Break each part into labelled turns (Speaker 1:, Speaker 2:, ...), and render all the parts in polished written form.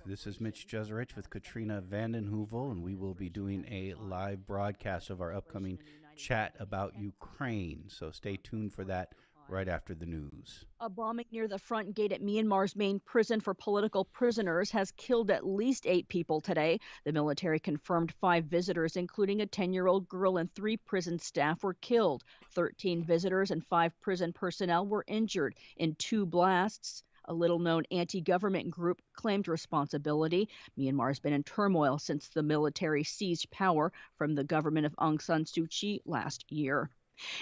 Speaker 1: This is Mitch Jeserich with Katrina vanden Heuvel, and we will be doing a live broadcast of our upcoming chat about Ukraine. So stay tuned for that right after the news.
Speaker 2: A bombing near the front gate at Myanmar's main prison for political prisoners has killed at least 8 people today. The military confirmed 5 visitors, including a 10-year-old girl, and 3 prison staff were killed. 13 visitors and 5 prison personnel were injured in 2 blasts. A little known anti government group claimed responsibility. Myanmar has been in turmoil since the military seized power from the government of Aung San Suu Kyi last year.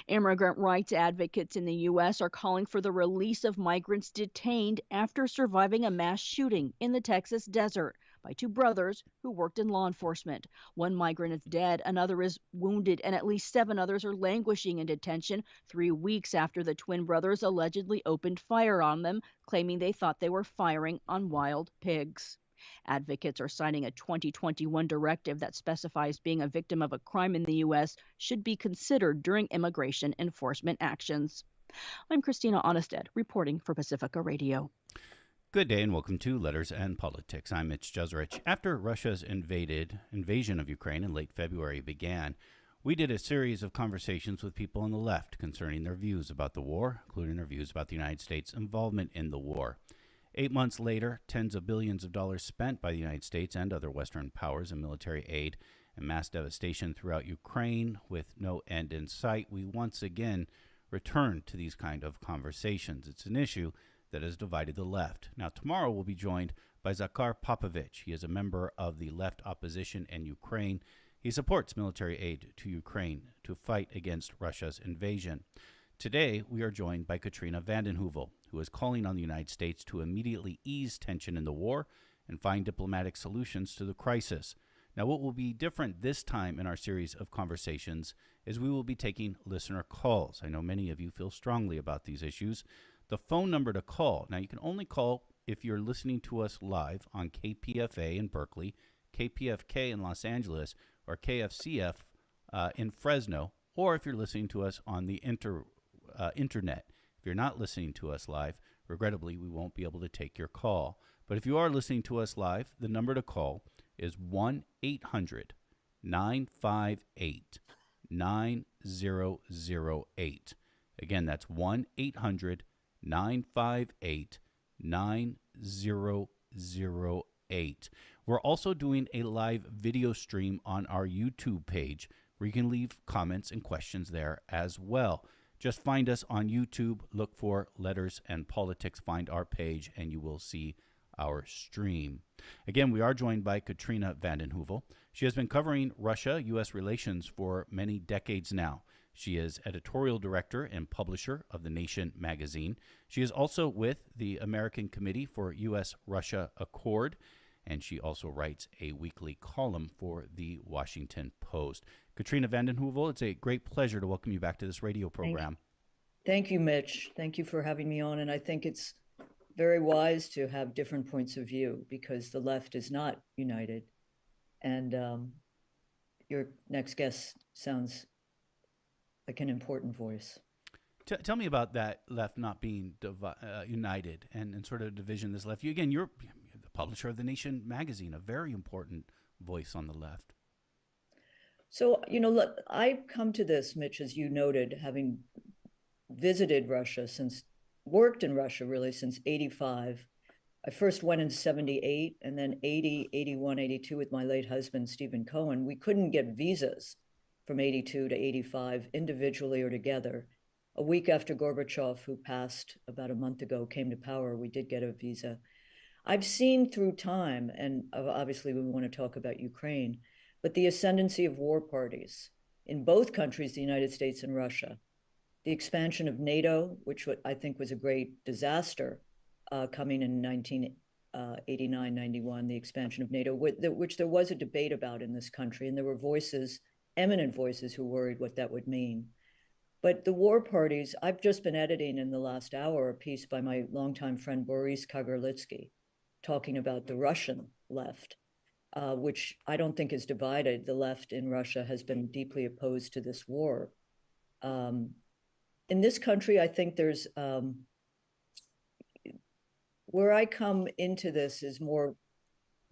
Speaker 2: Immigrant rights advocates in the U.S. are calling for the release of migrants detained after surviving a mass shooting in the Texas desert by 2 brothers who worked in law enforcement. One migrant is dead, another is wounded, and at least 7 others are languishing in detention 3 weeks after the twin brothers allegedly opened fire on them, claiming they thought they were firing on wild pigs. Advocates are citing a 2021 directive that specifies being a victim of a crime in the U.S. should be considered during immigration enforcement actions. I'm Christina Onnested, reporting for Pacifica Radio.
Speaker 1: Good day and welcome to Letters and Politics. I'm Mitch Jeserich. After Russia's invasion of Ukraine in late February began, we did a series of conversations with people on the left concerning their views about the war, including their views about the United States' involvement in the war. 8 months later, tens of billions of dollars spent by the United States and other Western powers in military aid and mass devastation throughout Ukraine with no end in sight, we once again return to these kind of conversations. It's an issue that has divided the left. Now, tomorrow we'll be joined by Zakhar Popovich. He is a member of the left opposition in Ukraine. He supports military aid to Ukraine to fight against Russia's invasion. Today, we are joined by Katrina vanden Heuvel, who is calling on the United States to immediately ease tension in the war and find diplomatic solutions to the crisis. Now, what will be different this time in our series of conversations is we will be taking listener calls. I know many of you feel strongly about these issues. The phone number to call, now you can only call if you're listening to us live on KPFA in Berkeley, KPFK in Los Angeles, or KFCF in Fresno, or if you're listening to us on the internet. If you're not listening to us live, regrettably, we won't be able to take your call. But if you are listening to us live, the number to call is 1-800-958-9008. Again, that's 1-800-958-9008. We're also doing a live video stream on our YouTube page where you can leave comments and questions there as well. Just find us on YouTube, look for Letters and Politics, find our page, and you will see our stream. Again, we are joined by Katrina vanden Heuvel. She has been covering Russia-U.S. relations for many decades now. She is editorial director and publisher of The Nation magazine. She is also with the American Committee for U.S.-Russia Accord, and she also writes a weekly column for the Washington Post. Katrina vanden Heuvel, it's a great pleasure to welcome you back to this radio program.
Speaker 3: Thank you, Mitch. Thank you for having me on. And I think it's very wise to have different points of view because the left is not united. And your next guest sounds like an important voice.
Speaker 1: Tell me about that left not being united and sort of division this left. You're the publisher of The Nation magazine, a very important voice on the left.
Speaker 3: So, look, I come to this, Mitch, as you noted, having visited Russia worked in Russia really since 85. I first went in 78 and then 80, 81, 82 with my late husband, Stephen Cohen. We couldn't get visas from 82 to 85 individually or together. A week after Gorbachev, who passed about a month ago, came to power, we did get a visa. I've seen through time, and obviously we want to talk about Ukraine, but the ascendancy of war parties in both countries, the United States and Russia, the expansion of NATO, which I think was a great disaster coming in 1989, 91, the expansion of NATO, which there was a debate about in this country, and there were voices, eminent voices, who worried what that would mean. But the war parties, I've just been editing in the last hour a piece by my longtime friend Boris Kagarlitsky, talking about the Russian left, which I don't think is divided. The left in Russia has been deeply opposed to this war. In this country, I think there's, where I come into this is more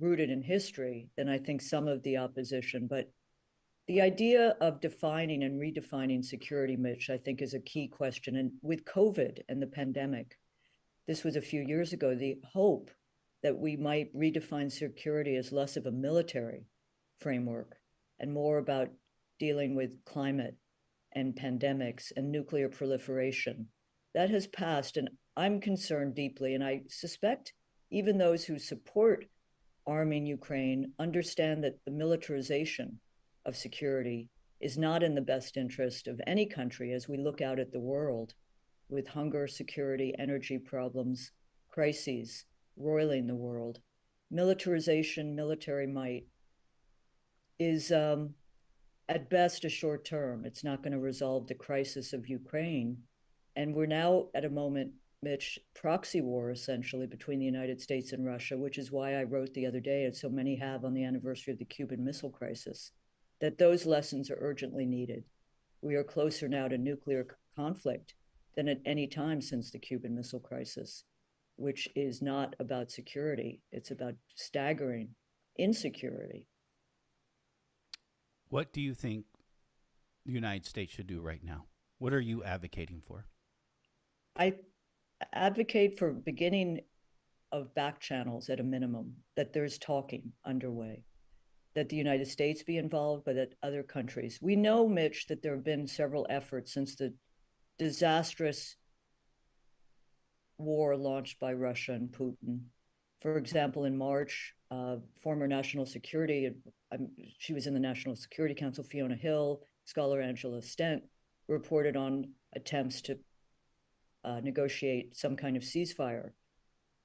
Speaker 3: rooted in history than I think some of the opposition. But the idea of defining and redefining security, Mitch, I think is a key question. And with COVID and the pandemic, this was a few years ago, the hope that we might redefine security as less of a military framework and more about dealing with climate and pandemics and nuclear proliferation. That has passed, and I'm concerned deeply, and I suspect even those who support arming Ukraine understand that the militarization of security is not in the best interest of any country as we look out at the world with hunger, security, energy problems, crises roiling the world. Militarization, military might is at best a short term. It's not going to resolve the crisis of Ukraine. And we're now at a moment, Mitch, proxy war essentially between the United States and Russia, which is why I wrote the other day, as so many have on the anniversary of the Cuban Missile Crisis, that those lessons are urgently needed. We are closer now to nuclear conflict than at any time since the Cuban Missile Crisis, which is not about security. It's about staggering insecurity.
Speaker 1: What do you think the United States should do right now? What are you advocating for?
Speaker 3: I advocate for beginning of back channels at a minimum, that there's talking underway, that the United States be involved, but that other countries. We know, Mitch, that there have been several efforts since the disastrous war launched by Russia and Putin. For example, in March, former national security, she was in the National Security Council, Fiona Hill, scholar Angela Stent, reported on attempts to negotiate some kind of ceasefire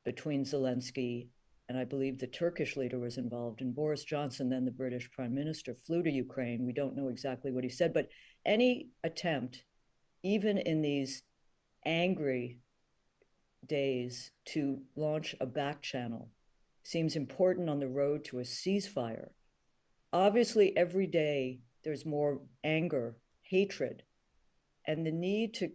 Speaker 3: between Zelensky and I believe the Turkish leader was involved. And Boris Johnson, then the British Prime Minister, flew to Ukraine. We don't know exactly what he said, but any attempt, even in these angry days, to launch a back channel seems important on the road to a ceasefire. Obviously, every day there's more anger, hatred, and the need to,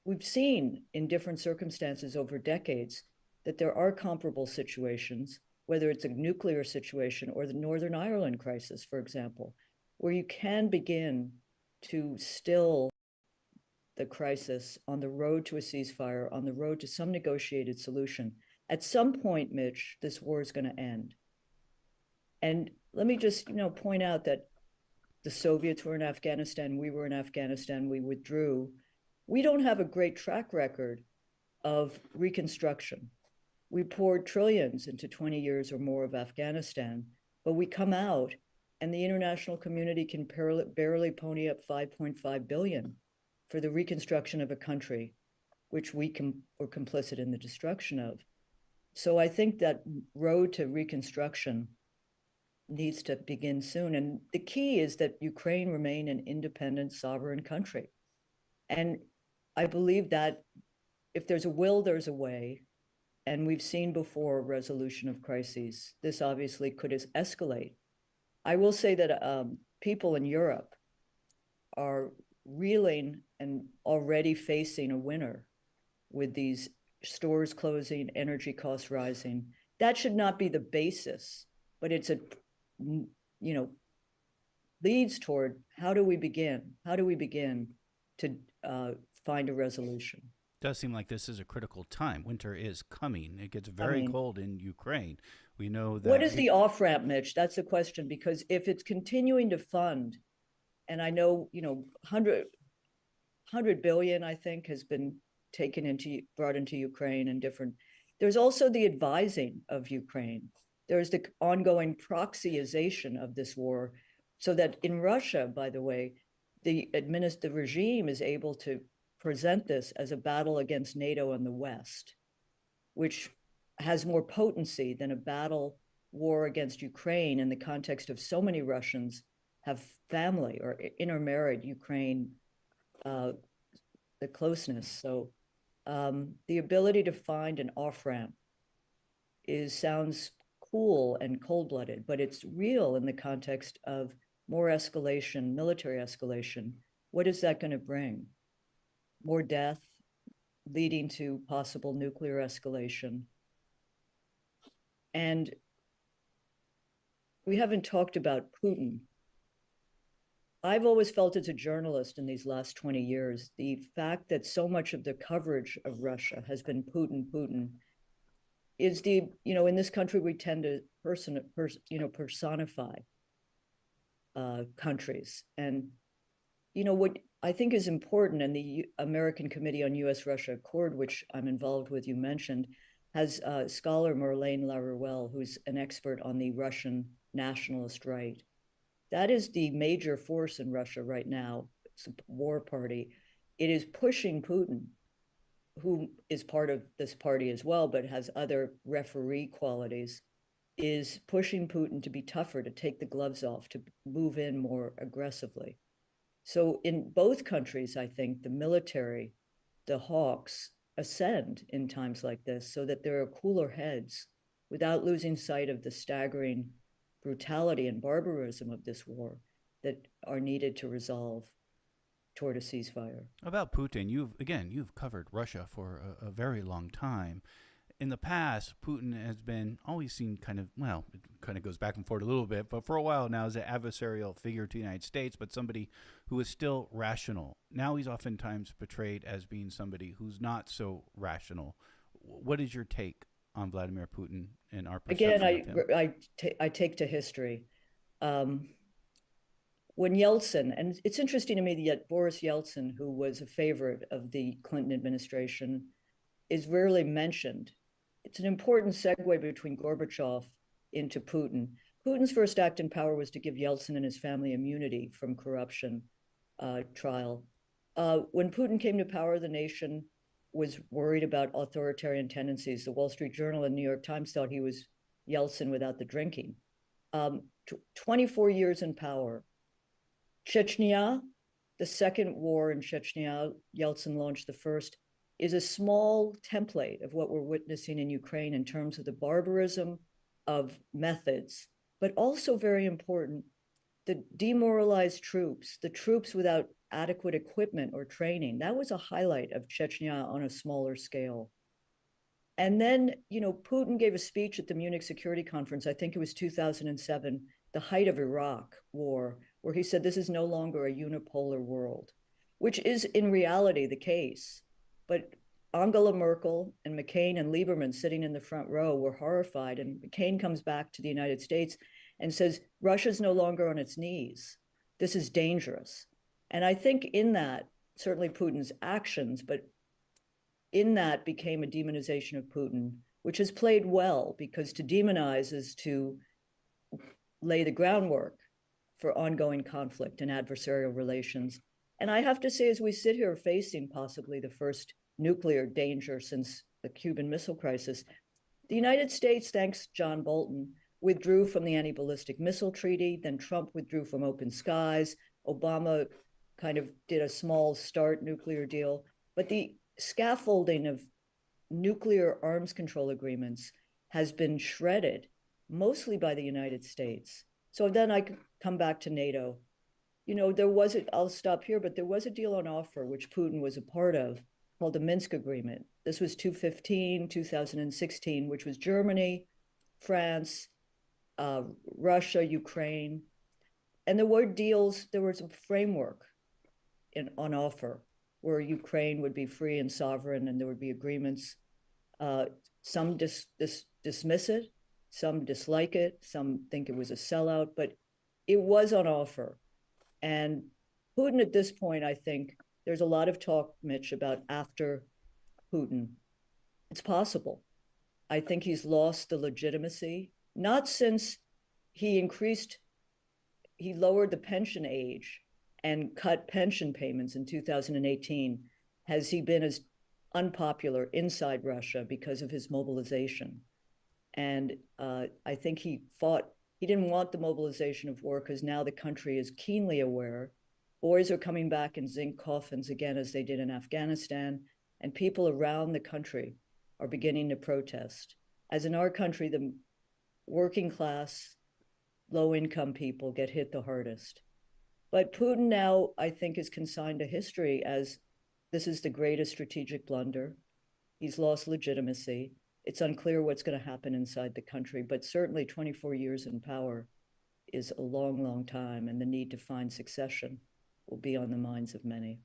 Speaker 3: we've seen in different circumstances over decades that there are comparable situations, whether it's a nuclear situation or the Northern Ireland crisis, for example, where you can begin to still the crisis on the road to a ceasefire, on the road to some negotiated solution. At some point, Mitch, this war is going to end. And let me just, point out that the Soviets were in Afghanistan, we were in Afghanistan, we withdrew. We don't have a great track record of reconstruction. We poured trillions into 20 years or more of Afghanistan, but we come out and the international community can barely pony up 5.5 billion for the reconstruction of a country, which we were complicit in the destruction of. So I think that road to reconstruction needs to begin soon. And the key is that Ukraine remain an independent, sovereign country. And I believe that if there's a will, there's a way. And we've seen before resolution of crises. This obviously could escalate. I will say that people in Europe are reeling and already facing a winter with these stores closing, energy costs rising. That should not be the basis, but it's leads toward how do we begin? How do we begin to find a resolution?
Speaker 1: It does seem like this is a critical time. Winter is coming. It gets very cold in Ukraine. We know that.
Speaker 3: What is the off-ramp, Mitch? That's the question, because if it's continuing to fund, and I know, 100 billion, I think, has been brought into Ukraine and different, there's also the advising of Ukraine. There's the ongoing proxyization of this war, so that in Russia, by the way, the regime is able to present this as a battle against NATO and the West, which has more potency than a battle war against Ukraine in the context of so many Russians have family or intermarried Ukraine, the closeness. So the ability to find an off-ramp sounds cool and cold-blooded, but it's real in the context of more escalation, military escalation. What is that going to bring? More death, leading to possible nuclear escalation. And we haven't talked about Putin. I've always felt as a journalist in these last 20 years, the fact that so much of the coverage of Russia has been Putin, Putin, is in this country, we tend to personify countries. And, what I think is important, and the American Committee on U.S.-Russia Accord, which I'm involved with, you mentioned, has scholar Marlene Laruelle, who's an expert on the Russian nationalist right. That is the major force in Russia right now. It's a war party. It is pushing Putin, who is part of this party as well, but has other referee qualities, is pushing Putin to be tougher, to take the gloves off, to move in more aggressively. So in both countries, I think the military, the hawks, ascend in times like this so that there are cooler heads without losing sight of the staggering brutality and barbarism of this war that are needed to resolve toward a ceasefire.
Speaker 1: About Putin, you've covered Russia for a very long time. In the past, Putin has been always seen it kind of goes back and forth a little bit, but for a while now as an adversarial figure to the United States, but somebody who is still rational. Now he's oftentimes portrayed as being somebody who's not so rational. What is your take on Vladimir Putin and our perception
Speaker 3: Again,
Speaker 1: of him?
Speaker 3: I take to history. When Yeltsin, and it's interesting to me that Boris Yeltsin, who was a favorite of the Clinton administration, is rarely mentioned. It's an important segue between Gorbachev into Putin. Putin's first act in power was to give Yeltsin and his family immunity from corruption trial. When Putin came to power, the nation was worried about authoritarian tendencies. The Wall Street Journal and New York Times thought he was Yeltsin without the drinking. 24 years in power. Chechnya, the second war in Chechnya, Yeltsin launched the first, is a small template of what we're witnessing in Ukraine in terms of the barbarism of methods, but also very important, the demoralized troops, the troops without adequate equipment or training. That was a highlight of Chechnya on a smaller scale. And then, Putin gave a speech at the Munich Security Conference, I think it was 2007, the height of Iraq war, where he said this is no longer a unipolar world, which is in reality the case. But Angela Merkel and McCain and Lieberman sitting in the front row were horrified. And McCain comes back to the United States and says, Russia's no longer on its knees. This is dangerous. And I think in that, certainly Putin's actions, but in that became a demonization of Putin, which has played well, because to demonize is to lay the groundwork for ongoing conflict and adversarial relations. And I have to say, as we sit here facing possibly the first nuclear danger since the Cuban Missile Crisis, the United States, thanks John Bolton, withdrew from the Anti-Ballistic Missile Treaty. Then Trump withdrew from Open Skies. Obama kind of did a small start nuclear deal. But the scaffolding of nuclear arms control agreements has been shredded, mostly by the United States. So then I come back to NATO. I'll stop here, but there was a deal on offer, which Putin was a part of, called the Minsk Agreement. This was 2016, which was Germany, France, Russia, Ukraine. And there were deals, there was a framework on offer where Ukraine would be free and sovereign, and there would be agreements. Some dismiss it, some dislike it, some think it was a sellout, but it was on offer. And Putin at this point, I think there's a lot of talk, Mitch, about after Putin. It's possible. I think he's lost the legitimacy, not since he lowered the pension age and cut pension payments in 2018, has he been as unpopular inside Russia because of his mobilization. And I think he didn't want the mobilization of war, because now the country is keenly aware. Boys are coming back in zinc coffins again, as they did in Afghanistan, and people around the country are beginning to protest. As in our country, the working class, low-income people get hit the hardest. But Putin now, I think, is consigned to history as this is the greatest strategic blunder. He's lost legitimacy. It's unclear what's going to happen inside the country, but certainly 24 years in power is a long, long time, and the need to find succession will be on the minds of many.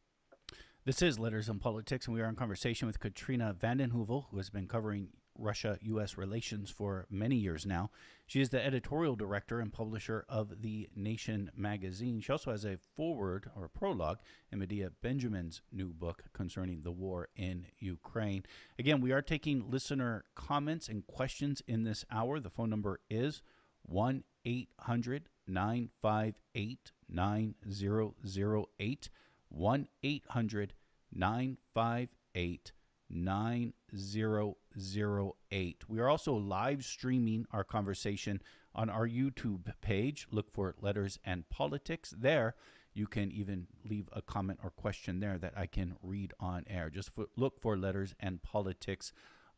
Speaker 1: This is Letters and Politics, and we are in conversation with Katrina vanden Heuvel, who has been covering Russia-U.S. relations for many years now. She is the editorial director and publisher of The Nation magazine. She also has a foreword or a prologue in Medea Benjamin's new book concerning the war in Ukraine. Again, we are taking listener comments and questions in this hour. The phone number is 1-800-958-9008. 1-800-958-9008. We are also live streaming our conversation on our YouTube page. Look for Letters and Politics. There, you can even leave a comment or question there that I can read on air. Just look for Letters and Politics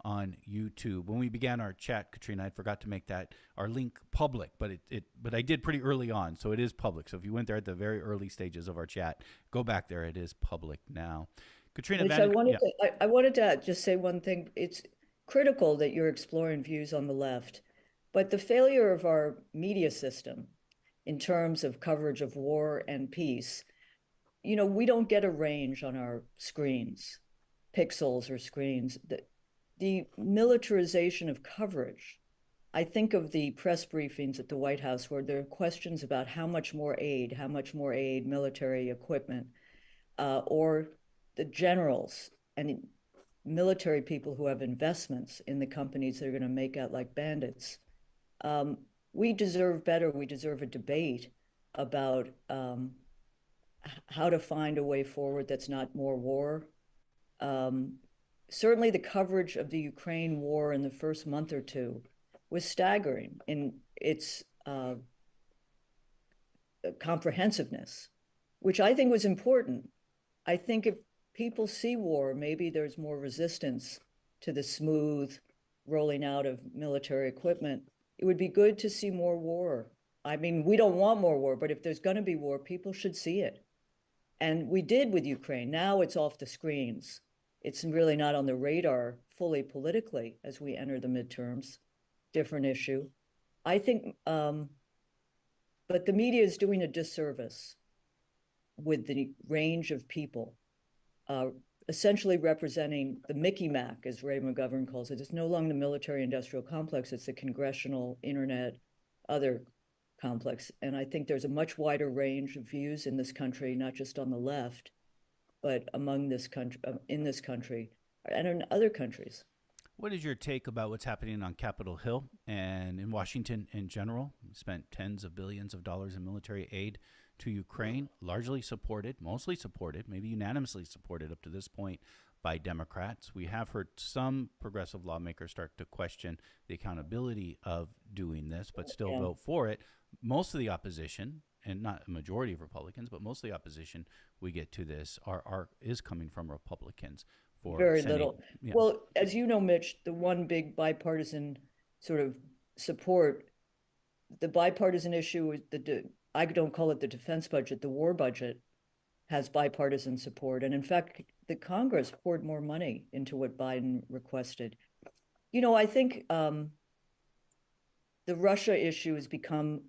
Speaker 1: on YouTube. When we began our chat, Katrina, I forgot to make that our link public, but but I did pretty early on, so it is public. So if you went there at the very early stages of our chat, go back there. It is public now. Katrina,
Speaker 3: Mitch, I wanted to just say one thing. It's critical that you're exploring views on the left, but the failure of our media system in terms of coverage of war and peace, we don't get a range on our screens, pixels or screens. The militarization of coverage. I think of the press briefings at the White House where there are questions about how much more aid, military equipment, or the generals and military people who have investments in the companies that are going to make out like bandits. We deserve better. We deserve a debate about how to find a way forward that's not more war. Certainly the coverage of the Ukraine war in the first month or two was staggering in its comprehensiveness, which I think was important. I think if people see war, maybe there's more resistance to the smooth rolling out of military equipment. It would be good to see more war. I mean, we don't want more war, but if there's going to be war, people should see it. And we did with Ukraine. Now it's off the screens. It's really not on the radar fully politically as we enter the midterms. Different issue. I think, but the media is doing a disservice with the range of people, essentially representing the Mickey Mac, as Ray McGovern calls it. It's no longer the military-industrial complex. It's the congressional, internet, other complex. And I think there's a much wider range of views in this country, not just on the left, but among this country, in this country, and in other countries.
Speaker 1: What is your take about what's happening on Capitol Hill and in Washington in general? We spent tens of billions of dollars in military aid to Ukraine, largely supported, mostly supported, maybe unanimously supported up to this point by Democrats. We have heard some progressive lawmakers start to question the accountability of doing this, but still vote for it. Most of the opposition, and not a majority of Republicans, but most of the opposition we get to this is coming from Republicans. For
Speaker 3: very little. Yeah. Well, as you know, Mitch, the one big bipartisan sort of support, the bipartisan issue is I don't call it the defense budget, the war budget has bipartisan support. And in fact, the Congress poured more money into what Biden requested. I think the Russia issue has become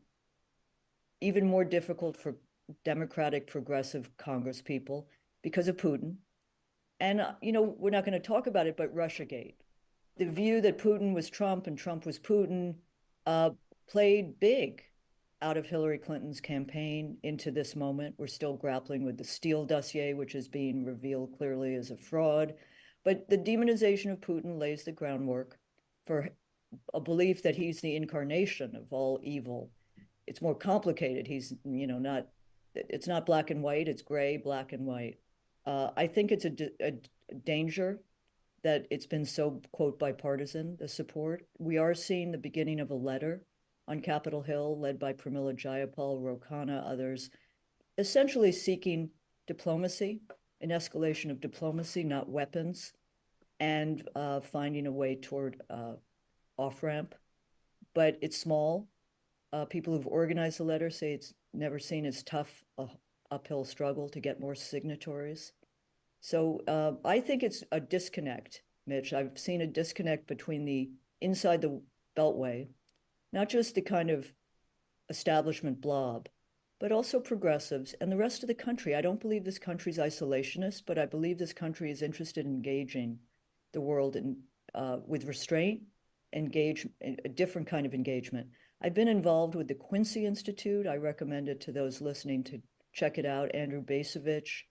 Speaker 3: even more difficult for Democratic progressive Congress people because of Putin. And, we're not going to talk about it, but Russiagate, the view that Putin was Trump and Trump was Putin, played big out of Hillary Clinton's campaign into this moment. We're still grappling with the Steele dossier, which is being revealed clearly as a fraud. But the demonization of Putin lays the groundwork for a belief that he's the incarnation of all evil. It's more complicated. He's, it's not black and white, it's gray, black and white. I think it's a danger that it's been so, quote, bipartisan, the support. We are seeing the beginning of a letter on Capitol Hill led by Pramila Jayapal, Ro Khanna, others, essentially seeking diplomacy, an escalation of diplomacy, not weapons, and finding a way toward off-ramp. But it's small. People who've organized the letter say it's never seen as tough a uphill struggle to get more signatories. So I think it's a disconnect, Mitch. I've seen a disconnect between inside the Beltway, not just the kind of establishment blob, but also progressives and the rest of the country. I don't believe this country's isolationist, but I believe this country is interested in engaging the world with restraint, a different kind of engagement. I've been involved with the Quincy Institute. I recommend it to those listening to check it out. Andrew Bacevich,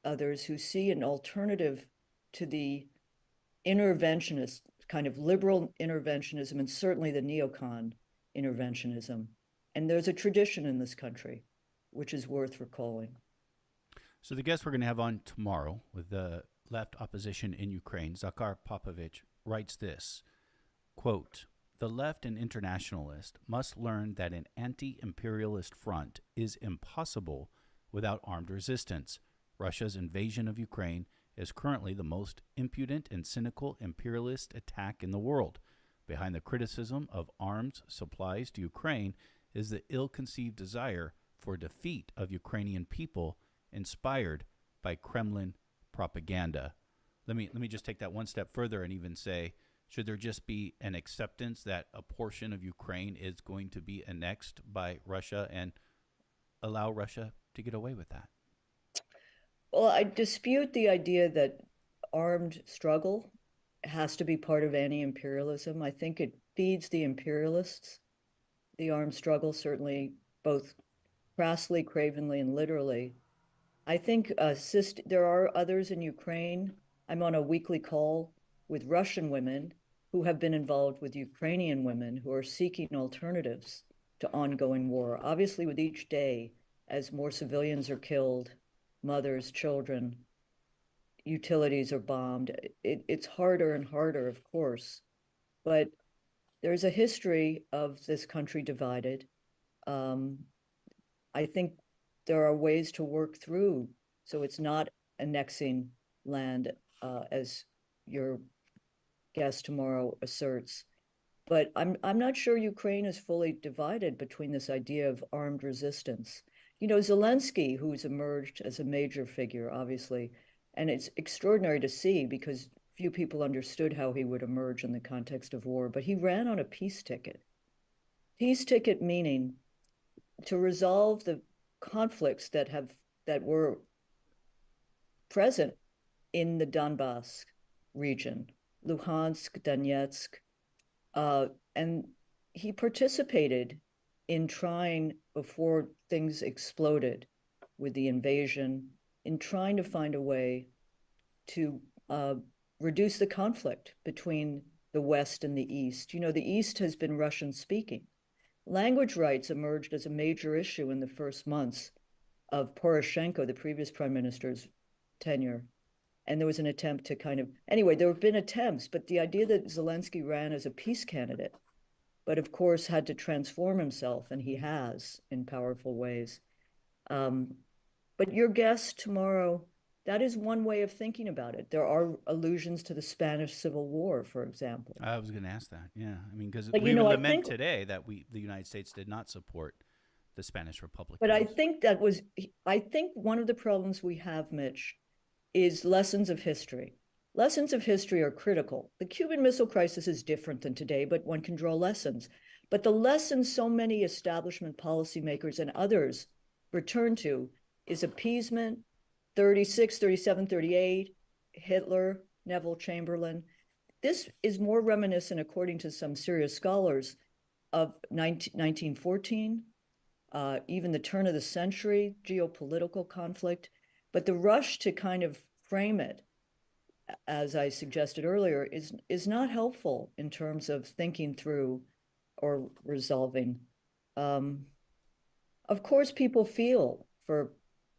Speaker 3: others who see an alternative to the interventionist kind of liberal interventionism and certainly the neocon interventionism. And there's a tradition in this country which is worth recalling.
Speaker 1: So the guest we're going to have on tomorrow with the left opposition in Ukraine, Zakhar Popovich, writes this, quote, "The left and internationalist must learn that an anti-imperialist front is impossible without armed resistance. Russia's invasion of Ukraine is currently the most impudent and cynical imperialist attack in the world. Behind the criticism of arms supplies to Ukraine is the ill-conceived desire for defeat of Ukrainian people inspired by Kremlin propaganda." Let me just take that one step further and even say, should there just be an acceptance that a portion of Ukraine is going to be annexed by Russia and allow Russia to get away with that?
Speaker 3: Well, I dispute the idea that armed struggle has to be part of anti-imperialism. I think it feeds the imperialists, the armed struggle, certainly both crassly, cravenly, and literally. I think there are others in Ukraine. I'm on a weekly call with Russian women who have been involved with Ukrainian women who are seeking alternatives to ongoing war. Obviously, with each day, as more civilians are killed, mothers, children, utilities are bombed, it's harder and harder, of course. But there's a history of this country divided. I think there are ways to work through so it's not annexing land, as your guest tomorrow asserts. But I'm not sure Ukraine is fully divided between this idea of armed resistance. You know, Zelensky, who's emerged as a major figure, obviously, and it's extraordinary to see because few people understood how he would emerge in the context of war, but he ran on a peace ticket. Peace ticket meaning to resolve the conflicts that were present in the Donbass region, Luhansk, Donetsk, and he participated in trying, before things exploded with the invasion, in trying to find a way to reduce the conflict between the West and the East. You know, the East has been Russian speaking. Language rights emerged as a major issue in the first months of Poroshenko, the previous prime minister's tenure. And there was an attempt to anyway, there have been attempts, but the idea that Zelensky ran as a peace candidate, but of course had to transform himself, and he has in powerful ways. But your guest tomorrow, that is one way of thinking about it. There are allusions to the Spanish Civil War, for example.
Speaker 1: I was going to ask that. Yeah, I mean, because we would lament today that the United States did not support the Spanish Republic.
Speaker 3: But I think one of the problems we have, Mitch, is lessons of history. Lessons of history are critical. The Cuban Missile Crisis is different than today, but one can draw lessons. But the lessons so many establishment policymakers and others return to is appeasement, 36, 37, 38, Hitler, Neville Chamberlain. This is more reminiscent, according to some serious scholars, of 1914, even the turn of the century, geopolitical conflict. But the rush to kind of frame it, as I suggested earlier, is not helpful in terms of thinking through or resolving. Of course, people feel for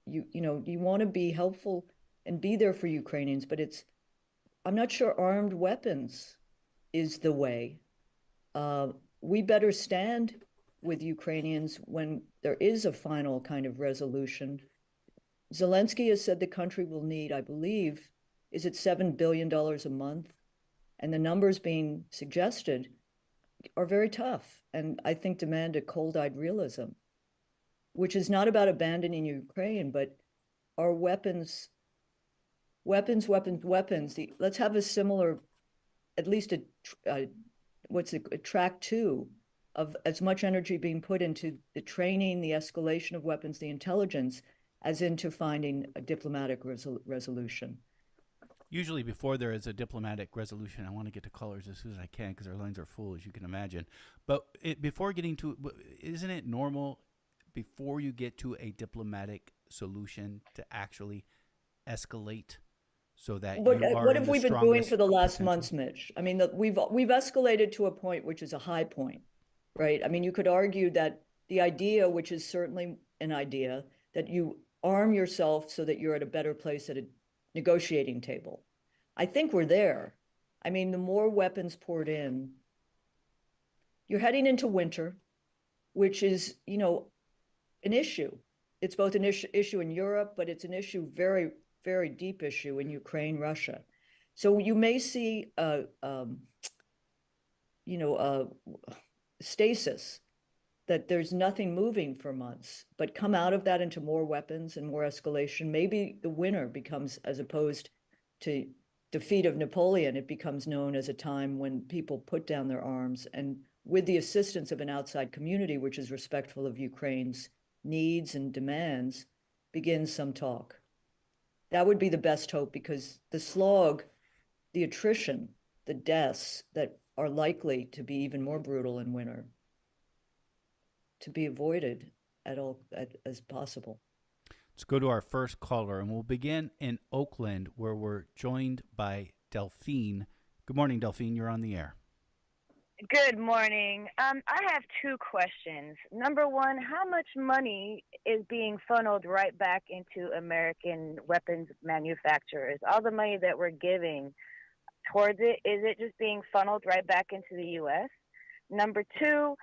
Speaker 3: you want to be helpful and be there for Ukrainians, but I'm not sure armed weapons is the way. We better stand with Ukrainians when there is a final kind of resolution. Zelensky has said the country will need, I believe, is it $7 billion a month? And the numbers being suggested are very tough, and I think demand a cold-eyed realism, which is not about abandoning Ukraine, but our weapons. Let's have a similar, at least a track two of as much energy being put into the training, the escalation of weapons, the intelligence, as into finding a diplomatic resolution.
Speaker 1: Usually, before there is a diplomatic resolution, I want to get to callers as soon as I can because our lines are full, as you can imagine. But before getting to, isn't it normal before you get to a diplomatic solution to actually escalate so that you are
Speaker 3: what
Speaker 1: in
Speaker 3: have
Speaker 1: the
Speaker 3: we been doing for the last
Speaker 1: potential?
Speaker 3: months, Mitch? I mean, we've escalated to a point which is a high point, right? I mean, you could argue that the idea, which is certainly an idea, that you arm yourself so that you're at a better place at a negotiating table. I think we're there. I mean, the more weapons poured in, you're heading into winter, which is, you know, an issue. It's both an issue in Europe, but it's an issue, very, very deep issue in Ukraine, Russia. So you may see you know, stasis, that there's nothing moving for months, but come out of that into more weapons and more escalation. Maybe the winter becomes, as opposed to defeat of Napoleon, it becomes known as a time when people put down their arms and, with the assistance of an outside community, which is respectful of Ukraine's needs and demands, begins some talk. That would be the best hope, because the slog, the attrition, the deaths that are likely to be even more brutal in winter, to be avoided as possible.
Speaker 1: Let's go to our first caller, and we'll begin in Oakland, where we're joined by Delphine. Good morning, Delphine. You're on the air.
Speaker 4: Good morning. I have two questions. Number one, how much money is being funneled right back into American weapons manufacturers? All the money that we're giving towards it, is it just being funneled right back into the U.S.? Number two,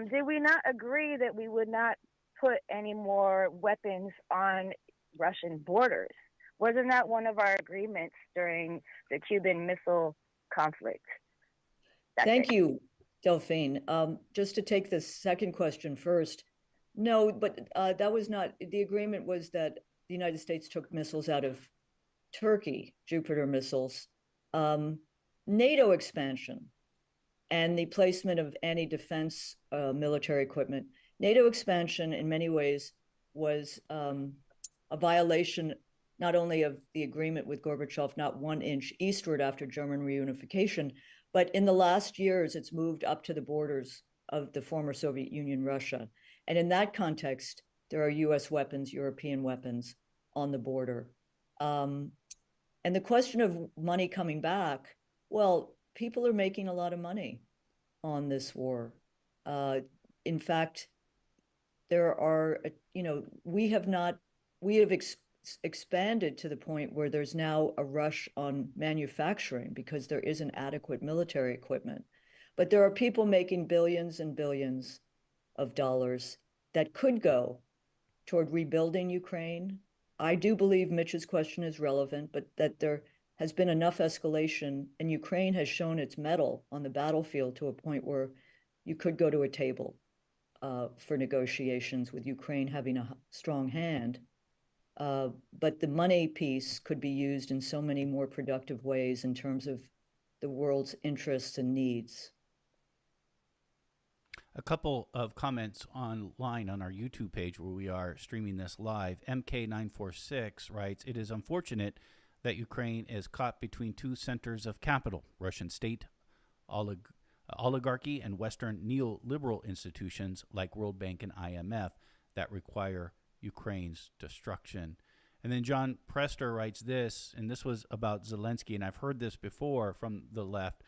Speaker 4: did we not agree that we would not put any more weapons on Russian borders? Wasn't that one of our agreements during the Cuban Missile Conflict?
Speaker 3: Thank you, Delphine. Just to take the second question first, no, but that was not, the agreement was that the United States took missiles out of Turkey, Jupiter missiles, NATO expansion, and the placement of anti-defense military equipment. NATO expansion, in many ways, was a violation not only of the agreement with Gorbachev, not 1 inch eastward after German reunification, but in the last years, it's moved up to the borders of the former Soviet Union, Russia. And in that context, there are US weapons, European weapons on the border. And the question of money coming back, well, people are making a lot of money on this war. In fact, there are, you know, we have expanded to the point where there's now a rush on manufacturing because there isn't adequate military equipment. But there are people making billions and billions of dollars that could go toward rebuilding Ukraine. I do believe Mitch's question is relevant, but that there has been enough escalation, and Ukraine has shown its mettle on the battlefield to a point where you could go to a table for negotiations, with Ukraine having a strong hand. But the money piece could be used in so many more productive ways in terms of the world's interests and needs.
Speaker 1: A couple of comments online on our YouTube page where we are streaming this live. MK946 writes, "It is unfortunate that Ukraine is caught between two centers of capital, Russian state oligarchy and Western neoliberal institutions like World Bank and IMF that require Ukraine's destruction." And then John Prester writes this, and this was about Zelensky, and I've heard this before from the left,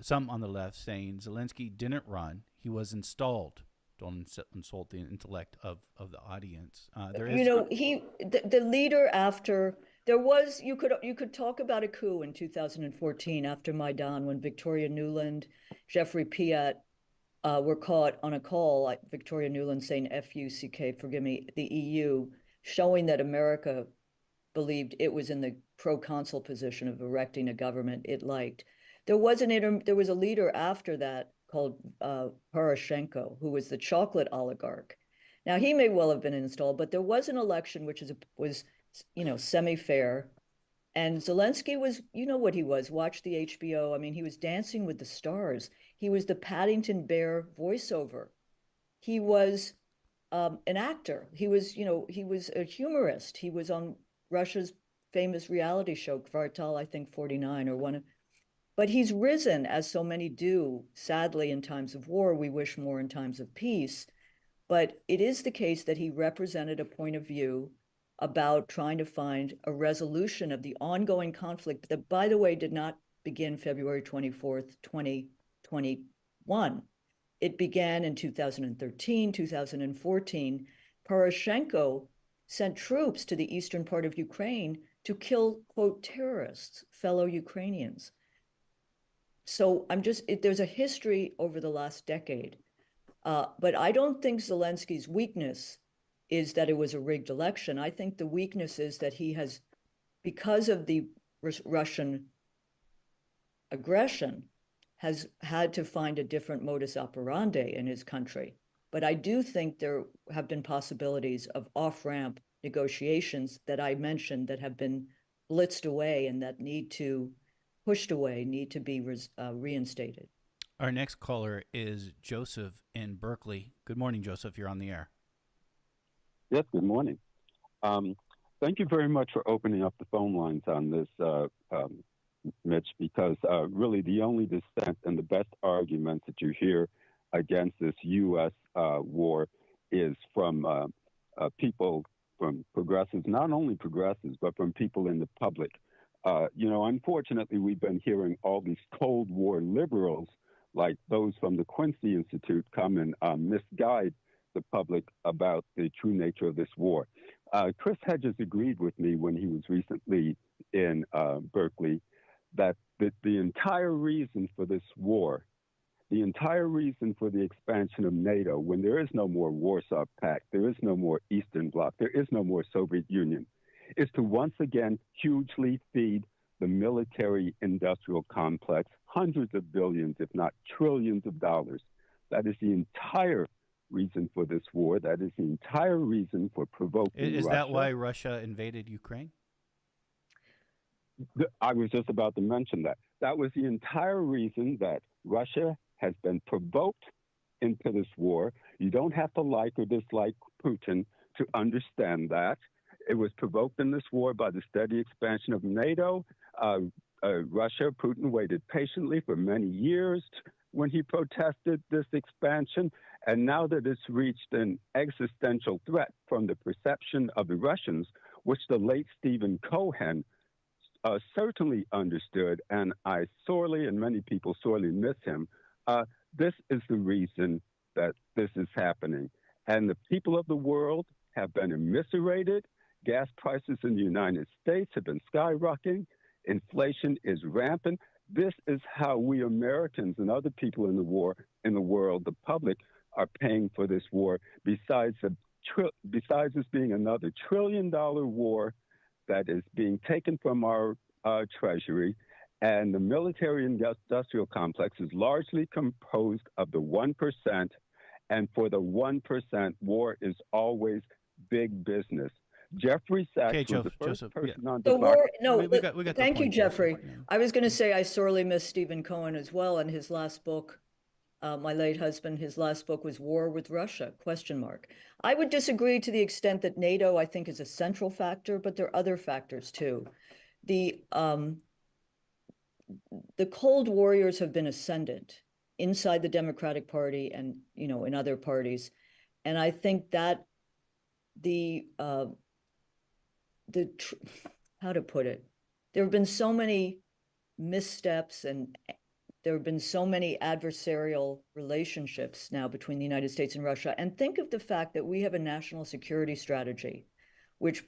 Speaker 1: some on the left saying Zelensky didn't run, he was installed. Don't insult the intellect of the audience.
Speaker 3: You know, the leader after, there was, you could talk about a coup in 2014 after Maidan, when Victoria Nuland, Jeffrey Piat were caught on a call, like Victoria Nuland saying F-U-C-K, forgive me, the EU, showing that America believed it was in the proconsul position of erecting a government it liked. There was a leader after that called Poroshenko, who was the chocolate oligarch. Now, he may well have been installed, but there was an election which was, you know, semi-fair, And Zelensky was, you know what he was, watch the HBO. I mean, he was dancing with the stars. He was the Paddington Bear voiceover. He was an actor. He was, he was a humorist. He was on Russia's famous reality show, Kvartal, I think 49 or one of, but he's risen, as so many do. Sadly, in times of war, we wish more in times of peace. But it is the case that he represented a point of view about trying to find a resolution of the ongoing conflict that, by the way, did not begin February 24th, 2021. It began in 2013, 2014. Poroshenko sent troops to the eastern part of Ukraine to kill, quote, terrorists, fellow Ukrainians. So there's a history over the last decade. But I don't think Zelensky's weakness is that it was a rigged election. I think the weakness is that he has, because of the Russian aggression, has had to find a different modus operandi in his country. But I do think there have been possibilities of off-ramp negotiations that I mentioned that have been blitzed away and that pushed away, need to be reinstated.
Speaker 1: Our next caller is Joseph in Berkeley. Good morning, Joseph. You're on the air.
Speaker 5: Yes, good morning. Thank you very much for opening up the phone lines on this, Mitch, because really the only dissent and the best argument that you hear against this U.S. War is from people, from progressives, not only progressives, but from people in the public. Unfortunately, we've been hearing all these Cold War liberals, like those from the Quincy Institute, come and misguide the public about the true nature of this war. Chris Hedges agreed with me when he was recently in Berkeley that the entire reason for this war, the entire reason for the expansion of NATO, when there is no more Warsaw Pact, there is no more Eastern Bloc, there is no more Soviet Union, is to once again hugely feed the military-industrial complex hundreds of billions, if not trillions of dollars. That is the entire reason for this war. That is the entire reason for provoking
Speaker 1: Is
Speaker 5: Russia.
Speaker 1: that why Russia invaded Ukraine?
Speaker 5: I was just about to mention that. That was the entire reason that Russia has been provoked into this war. You don't have to like or dislike Putin to understand that. It was provoked in this war by the steady expansion of NATO. Russia, Putin waited patiently for many years when he protested this expansion. And now that it's reached an existential threat from the perception of the Russians, which the late Stephen Cohen certainly understood, and I sorely, and many people sorely miss him, this is the reason that this is happening. And the people of the world have been immiserated. Gas prices in the United States have been skyrocketing. Inflation is rampant. This is how we Americans and other people in the world, the public, are paying for this war, besides this being another $1 trillion war that is being taken from our treasury. And the military industrial complex is largely composed of the 1%. And for the 1%, war is always big business. Jeffrey Sachs was the first person on the block.
Speaker 3: Thank you, Jeffrey. I was going to say I sorely miss Stephen Cohen as well. And his last book, my late husband, his last book was War with Russia, ? I would disagree to the extent that NATO, I think, is a central factor, but there are other factors too. The Cold Warriors have been ascendant inside the Democratic Party and, in other parties. And I think that how to put it, there have been so many missteps and there have been so many adversarial relationships now between the United States and Russia. And think of the fact that we have a national security strategy, which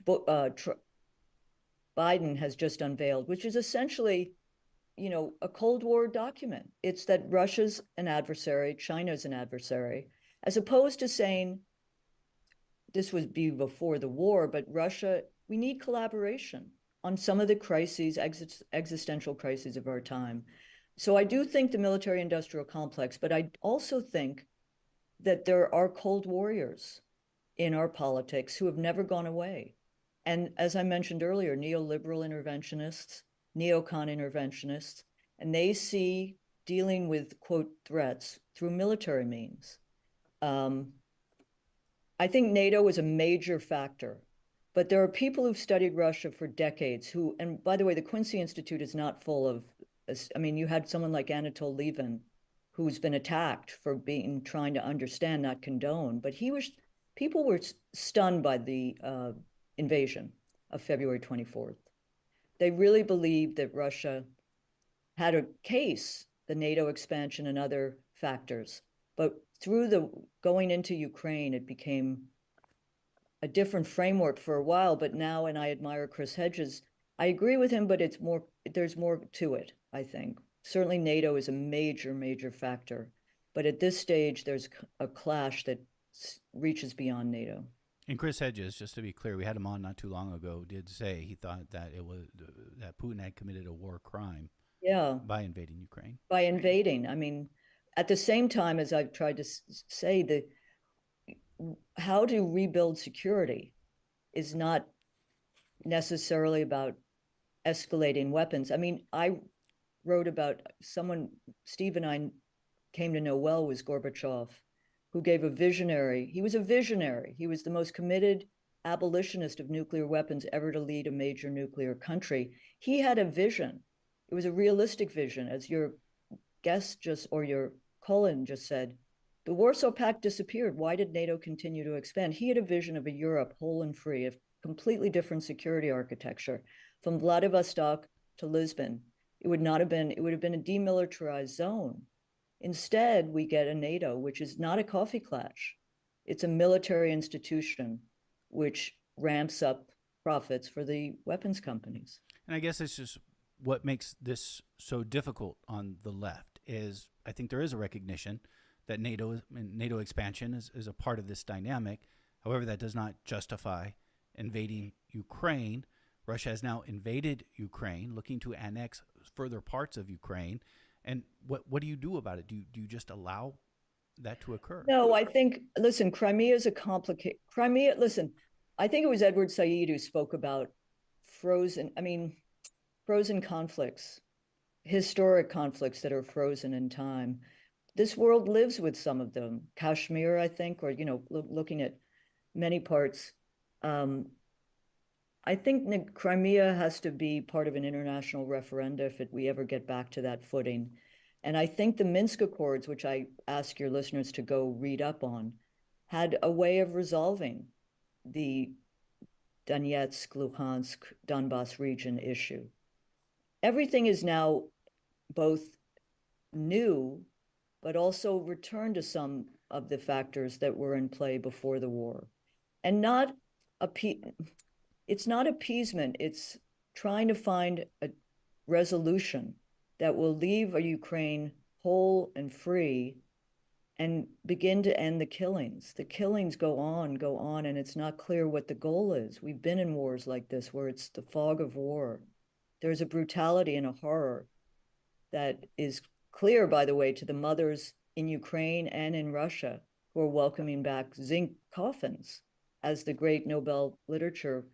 Speaker 3: Biden has just unveiled, which is essentially, a Cold War document. It's that Russia's an adversary, China's an adversary, as opposed to saying, this would be before the war, but Russia, we need collaboration on some of the crises, existential crises of our time. So I do think the military-industrial complex, but I also think that there are Cold Warriors in our politics who have never gone away. And as I mentioned earlier, neoliberal interventionists, neocon interventionists, and they see dealing with, quote, threats through military means. I think NATO is a major factor, but there are people who've studied Russia for decades who, and by the way, the Quincy Institute is not full of, I mean, you had someone like Anatol Lieven, who's been attacked for trying to understand, not condone, but people were stunned by the invasion of February 24th. They really believed that Russia had a case, the NATO expansion and other factors, but through the going into Ukraine, it became a different framework for a while. But now, and I admire Chris Hedges, I agree with him, but there's more to it, I think. Certainly NATO is a major, major factor. But at this stage, there's a clash that reaches beyond NATO.
Speaker 1: And Chris Hedges, just to be clear, we had him on not too long ago, did say he thought that that Putin had committed a war crime by invading Ukraine.
Speaker 3: By invading. I mean, at the same time, as I've tried to say, how to rebuild security is not necessarily about escalating weapons. I mean, I wrote about someone Steve and I came to know well was Gorbachev, who gave he was a visionary. He was the most committed abolitionist of nuclear weapons ever to lead a major nuclear country. He had a vision. It was a realistic vision, as your guest or your Colin just said. The Warsaw Pact disappeared. Why did NATO continue to expand? He had a vision of a Europe whole and free, of completely different security architecture, from Vladivostok to Lisbon. It would have been a demilitarized zone. Instead, we get a NATO, which is not a coffee klatch. It's a military institution which ramps up profits for the weapons companies.
Speaker 1: And I guess it's just what makes this so difficult on the left is I think there is a recognition that NATO expansion is a part of this dynamic. However, that does not justify invading Ukraine. Russia has now invaded Ukraine, looking to annex further parts of Ukraine. And what do you do about it? Do you just allow that to occur?
Speaker 3: No, I think, listen, Crimea is I think it was Edward Said who spoke about frozen conflicts, historic conflicts that are frozen in time. This world lives with some of them. Kashmir, I think, or, looking at many parts. I think Crimea has to be part of an international referenda if we ever get back to that footing. And I think the Minsk Accords, which I ask your listeners to go read up on, had a way of resolving the Donetsk, Luhansk, Donbass region issue. Everything is now both new, but also returned to some of the factors that were in play before the war. And it's not appeasement, it's trying to find a resolution that will leave a Ukraine whole and free and begin to end the killings. The killings go on, and it's not clear what the goal is. We've been in wars like this where it's the fog of war. There's a brutality and a horror that is clear, by the way, to the mothers in Ukraine and in Russia who are welcoming back zinc coffins, as the great Nobel literature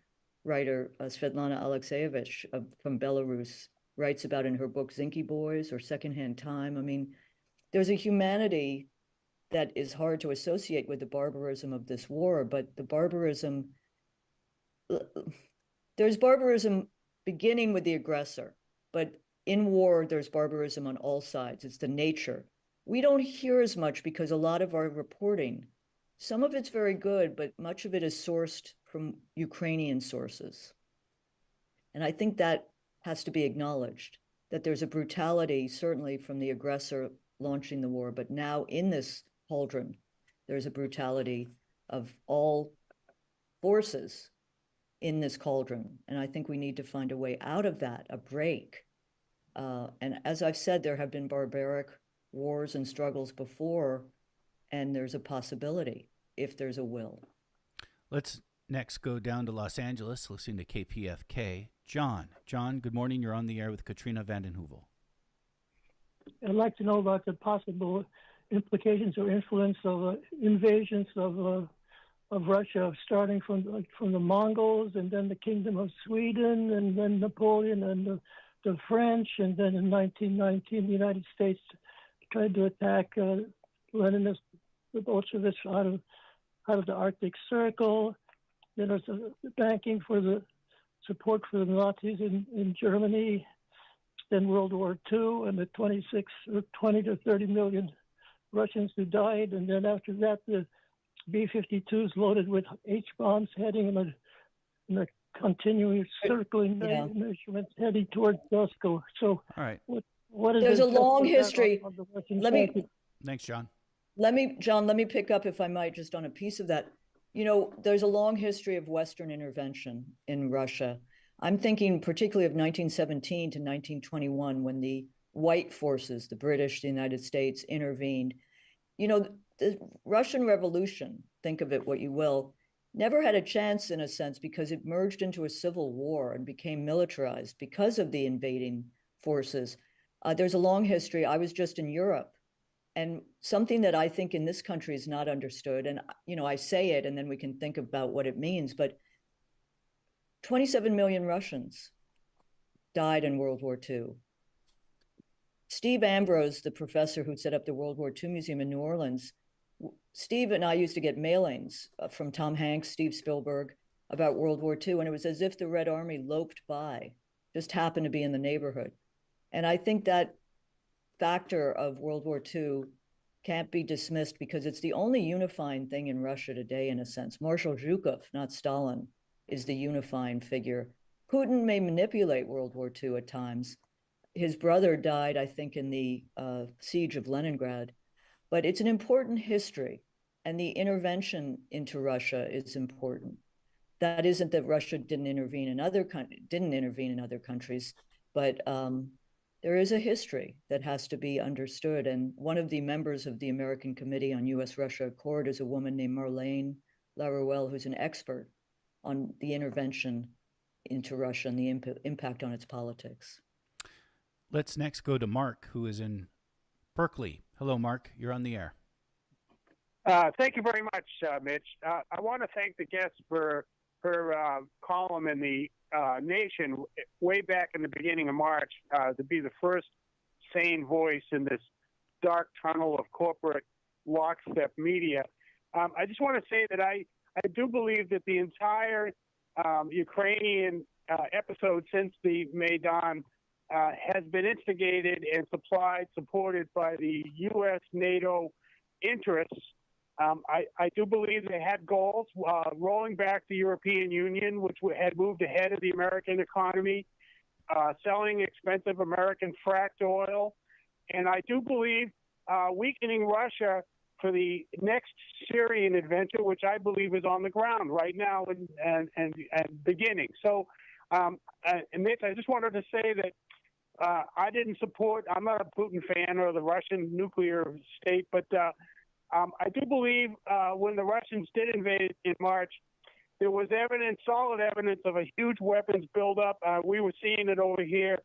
Speaker 3: writer Svetlana Alexeyevich from Belarus writes about in her book Zinky Boys or Secondhand Time. I mean, there's a humanity that is hard to associate with the barbarism of this war, but there's barbarism beginning with the aggressor, but in war, there's barbarism on all sides. It's the nature. We don't hear as much because a lot of our reporting, some of it's very good, but much of it is sourced from Ukrainian sources. And I think that has to be acknowledged, that there's a brutality, certainly from the aggressor launching the war, but now in this cauldron, there's a brutality of all forces in this cauldron. And I think we need to find a way out of that, a break. And as I've said, there have been barbaric wars and struggles before, and there's a possibility if there's a will.
Speaker 1: Let's next go down to Los Angeles, listening to KPFK. John, good morning. You're on the air with Katrina vanden Heuvel.
Speaker 6: I'd like to know about the possible implications or influence of invasions of of Russia, starting from the Mongols, and then the Kingdom of Sweden, and then Napoleon and the French, and then in 1919 the United States tried to attack Leninist, the Bolsheviks out of the Arctic Circle. Then there's banking for the support for the Nazis in Germany. Then World War II, and the 20 to 30 million Russians who died. And then after that, the B-52s loaded with H-bombs heading in a continuing circling measurement heading towards Moscow. So,
Speaker 1: all right.
Speaker 6: What is
Speaker 3: There's a long history.
Speaker 6: On the Russian
Speaker 1: Thanks, John.
Speaker 3: Let me pick up, if I might, just on a piece of that. You know, there's a long history of Western intervention in Russia. I'm thinking particularly of 1917 to 1921, when the white forces, the British, the United States, intervened. You know, the Russian Revolution, think of it what you will, never had a chance in a sense because it merged into a civil war and became militarized because of the invading forces. There's a long history. I was just in Europe, and something that I think in this country is not understood, and you know, I say it and then we can think about what it means, but 27 million Russians died in World War II. Steve Ambrose, the professor who set up the World War II Museum in New Orleans, Steve and I used to get mailings from Tom Hanks, Steve Spielberg, about World War II, and it was as if the Red Army loped by, just happened to be in the neighborhood. And I think that factor of World War II can't be dismissed because it's the only unifying thing in Russia today, in a sense. Marshal Zhukov, not Stalin, is the unifying figure. Putin may manipulate World War II at times. His brother died, I think, in the siege of Leningrad. But it's an important history, and the intervention into Russia is important. That isn't that Russia didn't intervene in other countries, but there is a history that has to be understood. And one of the members of the American Committee on U.S.-Russia Accord is a woman named Marlene Laruelle, who's an expert on the intervention into Russia and the impact on its politics.
Speaker 1: Let's next go to Mark, who is in Berkeley. Hello, Mark. You're on the air.
Speaker 7: Thank you very much, Mitch. I want to thank the guest for her column in the Nation way back in the beginning of March to be the first sane voice in this dark tunnel of corporate lockstep media. I just want to say that I do believe that the entire Ukrainian episode since the Maidan has been instigated and supported by the U.S. NATO interests. I do believe they had goals, rolling back the European Union, which had moved ahead of the American economy, selling expensive American fracked oil. And I do believe weakening Russia for the next Syrian adventure, which I believe is on the ground right now and beginning. So, and Mitch, I just wanted to say that I didn't support, I'm not a Putin fan or the Russian nuclear state, but I do believe when the Russians did invade in March, there was evidence, solid evidence of a huge weapons buildup. We were seeing it over here,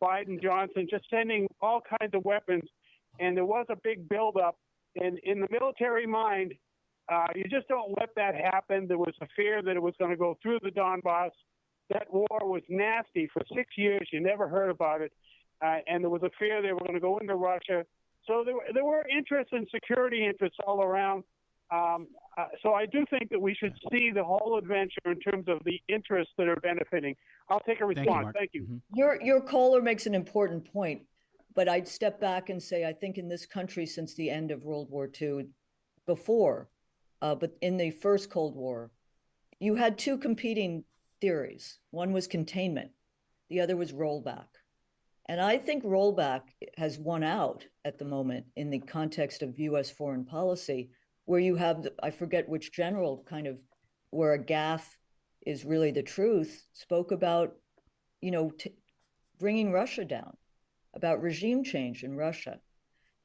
Speaker 7: Biden, Johnson, just sending all kinds of weapons. And there was a big buildup. And in the military mind, you just don't let that happen. There was a fear that it was going to go through the Donbass. That war was nasty for 6 years. You never heard about it. And there was a fear they were going to go into Russia. So there were interests and security interests all around. So I do think that we should see the whole adventure in terms of the interests that are benefiting. I'll take a response. Thank you.
Speaker 3: Mm-hmm. Your caller makes an important point, but I'd step back and say I think in this country since the end of World War II, before, but in the first Cold War, you had two competing theories. One was containment. The other was rollback. And I think rollback has won out at the moment in the context of U.S. foreign policy, where you have, I forget which general kind of, where a gaffe is really the truth, spoke about, you know, bringing Russia down, about regime change in Russia.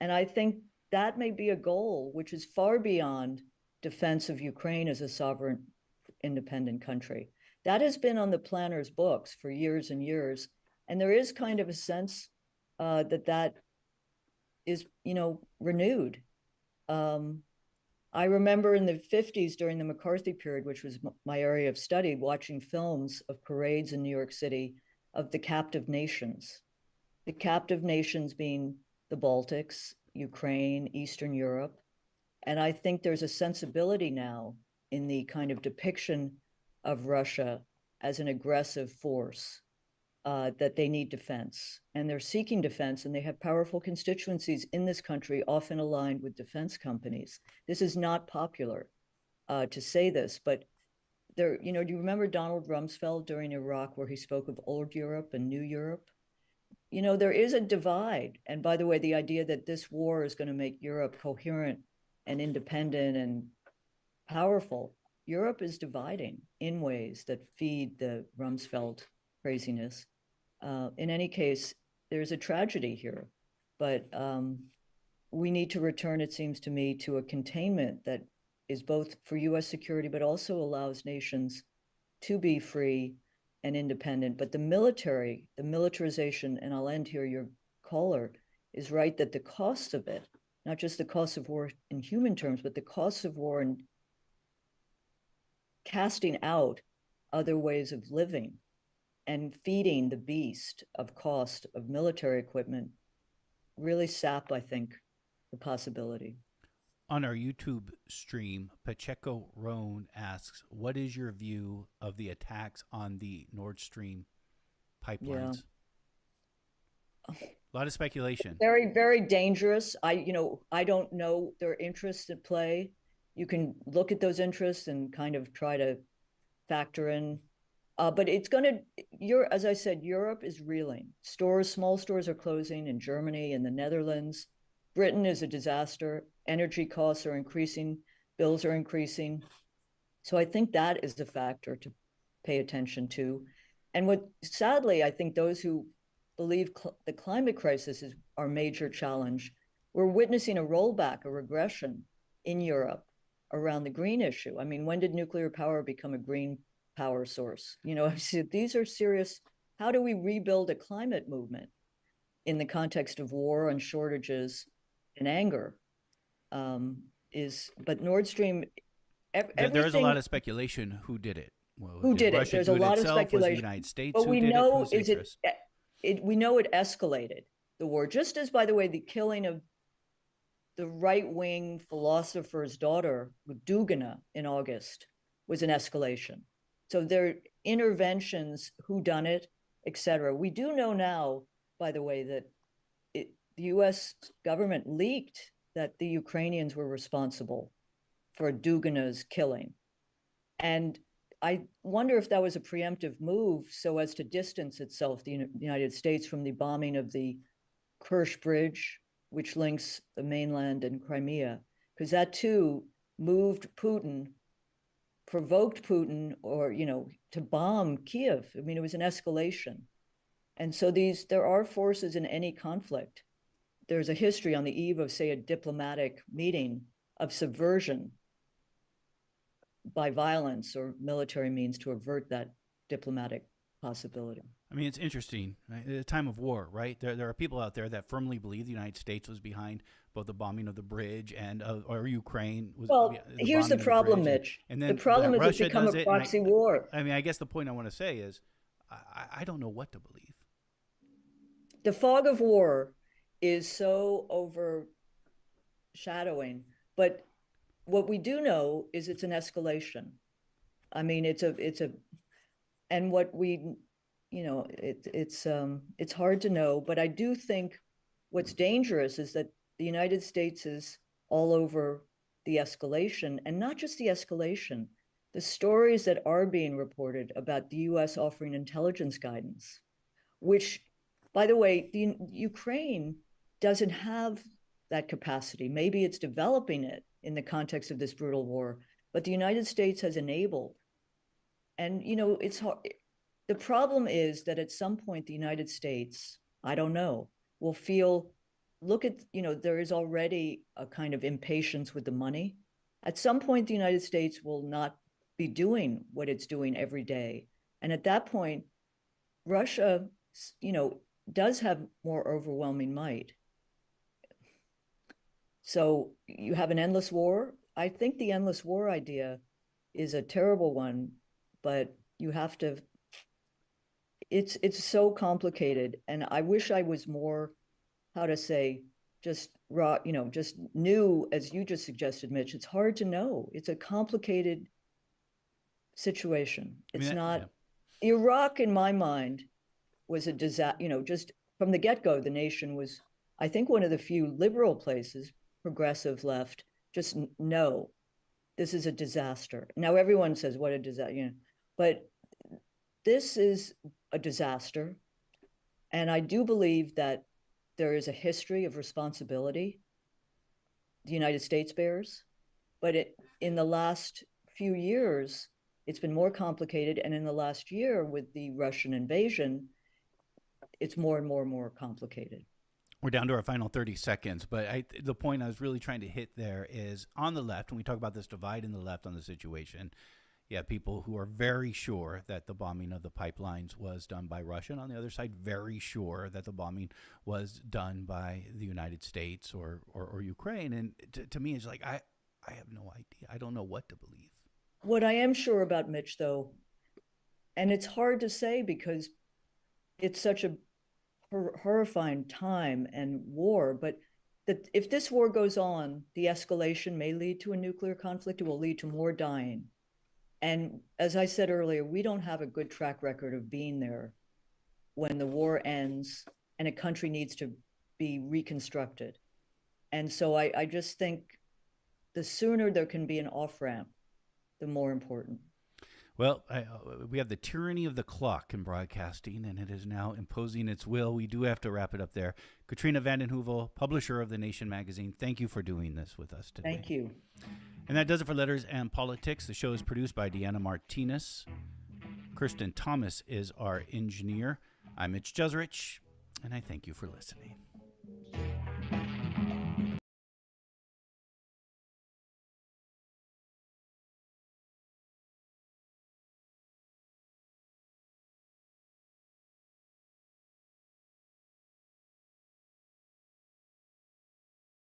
Speaker 3: And I think that may be a goal which is far beyond defense of Ukraine as a sovereign, independent country. That has been on the planner's books for years and years. And there is kind of a sense that is, you know, renewed. I remember in the 50s during the McCarthy period, which was my area of study, watching films of parades in New York City of the captive nations. The captive nations being the Baltics, Ukraine, Eastern Europe. And I think there's a sensibility now in the kind of depiction of Russia as an aggressive force, that they need defense. And they're seeking defense, and they have powerful constituencies in this country, often aligned with defense companies. This is not popular to say this, but there, do you remember Donald Rumsfeld during Iraq, where he spoke of old Europe and new Europe? There is a divide. And by the way, the idea that this war is going to make Europe coherent and independent and powerful, Europe is dividing in ways that feed the Rumsfeld craziness. In any case, there's a tragedy here, but we need to return, it seems to me, to a containment that is both for US security, but also allows nations to be free and independent. But the militarization, and I'll end here, your caller is right that the cost of it, not just the cost of war in human terms, but the cost of war and casting out other ways of living and feeding the beast of cost of military equipment really sap, I think, the possibility.
Speaker 1: On our YouTube stream, Pacheco Roan asks, what is your view of the attacks on the Nord Stream pipelines? Yeah. A lot of speculation.
Speaker 3: Very, very dangerous. I don't know their interests at play. You can look at those interests and kind of try to factor in. But it's going to, as I said, Europe is reeling. Small stores are closing in Germany and the Netherlands. Britain is a disaster. Energy costs are increasing. Bills are increasing. So I think that is a factor to pay attention to. And sadly, I think those who believe the climate crisis is our major challenge, we're witnessing a rollback, a regression in Europe around the green issue. I mean, when did nuclear power become a green power source? These are serious. How do we rebuild a climate movement in the context of war and shortages and anger? But Nord Stream,
Speaker 1: there is a lot of speculation who did it.
Speaker 3: Well, who did it? There's a lot of speculation.
Speaker 1: Was the United States
Speaker 3: but we know
Speaker 1: it?
Speaker 3: We know it escalated the war, just as, by the way, the killing of the right-wing philosopher's daughter, Dugina, in August was an escalation. So their interventions, who done it, et cetera. We do know now, by the way, that the U.S. government leaked that the Ukrainians were responsible for Dugina's killing. And I wonder if that was a preemptive move so as to distance itself, the United States, from the bombing of the Kerch Bridge, which links the mainland and Crimea, because that too provoked Putin, to bomb Kiev. I mean, it was an escalation. And so there are forces in any conflict. There's a history on the eve of, say, a diplomatic meeting of subversion by violence or military means to avert that diplomatic possibility.
Speaker 1: I mean, it's interesting. Right? At a time of war, right? There are people out there that firmly believe the United States was behind both the bombing of the bridge and or Ukraine was.
Speaker 3: Well, here's the problem, Mitch.
Speaker 1: And then
Speaker 3: the problem is it's become a proxy war.
Speaker 1: I mean, I guess the point I want to say is, I don't know what to believe.
Speaker 3: The fog of war is so overshadowing, but what we do know is it's an escalation. I mean, and what we, it's hard to know, but I do think what's dangerous is that the United States is all over the escalation, and not just the escalation, the stories that are being reported about the US offering intelligence guidance, which, by the way, the Ukraine doesn't have that capacity. Maybe it's developing it in the context of this brutal war, but the United States has enabled. And, it's hard. The problem is that at some point, the United States, I don't know, will there is already a kind of impatience with the money. At some point, the United States will not be doing what it's doing every day. And at that point, Russia, does have more overwhelming might. So you have an endless war. I think the endless war idea is a terrible one, but you have to, it's so complicated. And I wish I was more, how to say, just raw, just knew, as you just suggested, Mitch. It's hard to know. It's a complicated situation. It's not, Iraq, in my mind, was a disaster. Just from the get-go, the nation was, I think, one of the few liberal places, progressive left, just no, this is a disaster. Now everyone says, what a disaster, but this is a disaster. And I do believe that there is a history of responsibility the United States bears, but in the last few years, it's been more complicated. And in the last year, with the Russian invasion, it's more and more complicated.
Speaker 1: We're down to our final 30 seconds, but the point I was really trying to hit there is on the left, when we talk about this divide in the left on the situation, you have people who are very sure that the bombing of the pipelines was done by Russia, and on the other side, very sure that the bombing was done by the United States or Ukraine. And to me, it's like, I have no idea. I don't know what to believe.
Speaker 3: What I am sure about, Mitch, though, and it's hard to say because it's such a horrifying time and war, but that if this war goes on, the escalation may lead to a nuclear conflict. It will lead to more dying. And as I said earlier, we don't have a good track record of being there when the war ends and a country needs to be reconstructed. And so I just think the sooner there can be an off-ramp, the more important.
Speaker 1: Well, we have the tyranny of the clock in broadcasting, and it is now imposing its will. We do have to wrap it up there. Katrina vanden Heuvel, publisher of The Nation magazine, thank you for doing this with us today.
Speaker 3: Thank you.
Speaker 1: And that does it for Letters and Politics. The show is produced by Deanna Martinez. Kirsten Thomas is our engineer. I'm Mitch Jeserich, and I thank you for listening.